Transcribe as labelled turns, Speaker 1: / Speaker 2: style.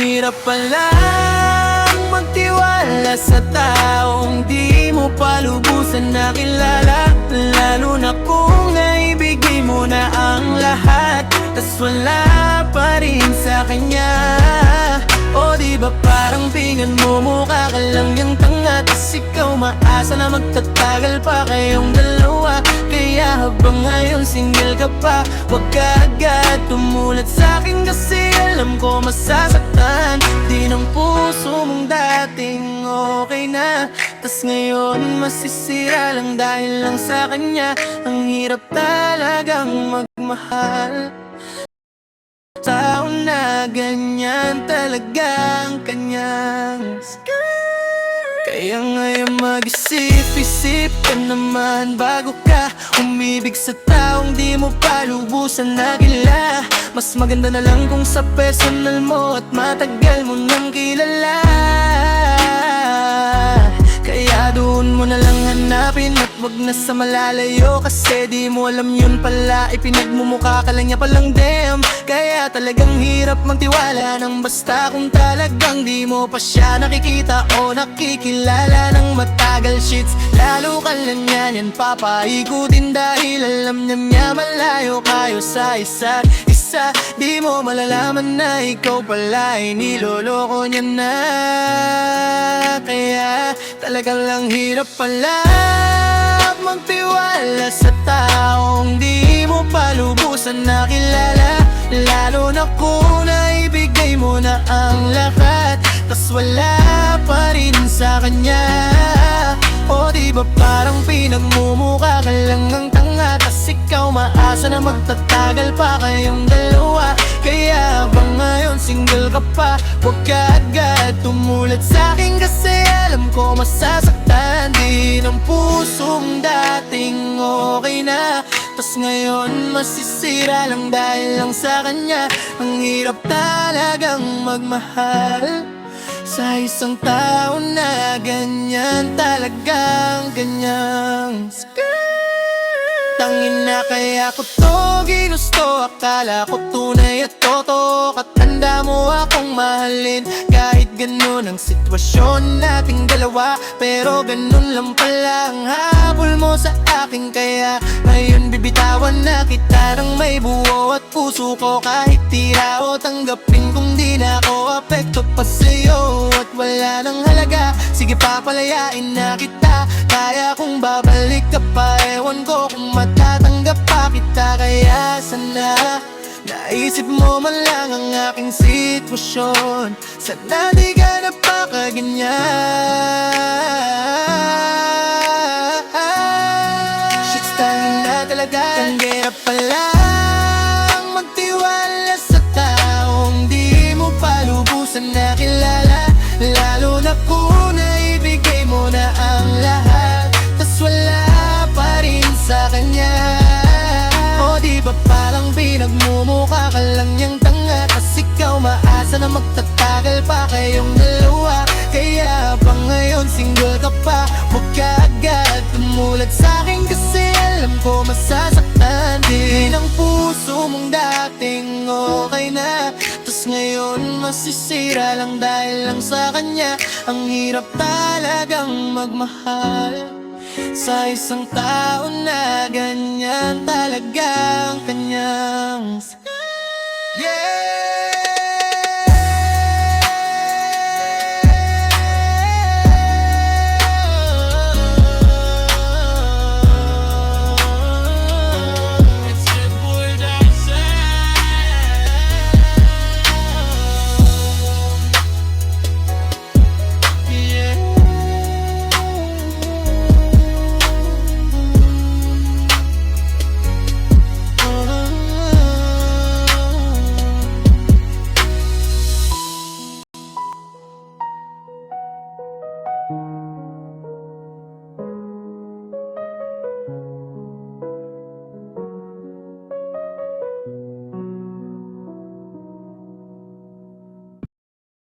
Speaker 1: hirap palang magtiwala sa taong di mo pa lubusan nakilala. Lalo na kung naibigay mo na ang lahat, tas wala pa rin sa kanya. O di ba parang pingan mo, mukha ka lang yung tanga, tas ikaw maasa na magtatagal pa kayong dalawa. Kaya habang ngayon single ka pa, wag ka agad tumulat sa'kin, kasi alam ko masasaktan din ang puso mong dating okay na. Tas ngayon masisira lang dahil lang sa kanya. Ang hirap talagang magmahal, tao na ganyan talagang kanyang. Kaya ngayon mag-isip-isip ka naman bago ka umibig sa taong di mo pa lubusan nakilala. Mas maganda na lang kung sa personal mo at matagal mo nang kilala. Kaya doon mo na lang hanapin at wag na sa malalayo, kasi di mo alam yun pala, ipinagmumukha ka lang niya palang damn. Kaya talagang hirap magtiwala ng basta kung talagang di mo pa siya nakikita o nakikilala ng matagal. Shits, lalo ka lang yan papaikutin dahil alam niya malayo kayo sa isa't isa. Di mo malalaman na ikaw pala ay niloloko niya na. Kaya talagang lang hirap pala magtiwala sa taong di mo pa lubusan nakilala. Lalo na kung naibigay mo na ang lahat, tas wala pa rin sa kanya. O di ba parang pinagmumukha ka lang ang tanga, tas ikaw maasa na magtatagal pa kayong dalawa. Kaya habang ngayon single ka pa, wag ka agad tumulat sa'kin, kasi alam ko masasaktan din ang puso mong dating okay na. Tas ngayon masisira lang dahil lang sa kanya. Ang hirap talagang magmahal sa isang tao na ganyan talagang ganyang. Tangin na kaya ko to ginusto, akala ko tunay at totoo. Katanda mo akong mahalin kahit ganun ang sitwasyon nating dalawa. Pero ganun lang pala ang habol mo sa akin, kaya ngayon bibitawan na kita ng may buo at puso ko. Kahit tira o tanggapin kung di na ako apekto pa sa'yo at wala nang halaga, sige papalayain na kita. Kaya kung babalik ka pa, ewan ko kung matatanggap pa kita. Kaya sana naisip mo man lang ang aking sitwasyon, sana di ka napakaganyan. Shit's time na talaga, ang hirap palang magtiwala sa taong di mo pa lubusan nakilala. Lalo na kung naibigay mo na ang lahat, tas wala pa rin sa kanya. O di ba parang pinagmumukha ka lang niyang tanga, tas ikaw maasa na magtatagal pa kayong dalawa. Kaya habang ngayon single ka pa, wag ka agad tumulat sa'kin, kasi alam ko masasaktan din ang puso mong dating okay na. Tas ngayon masisira lang dahil lang sa kanya. Ang hirap talagang magmahal sa isang tao na ganyan talagang kanyang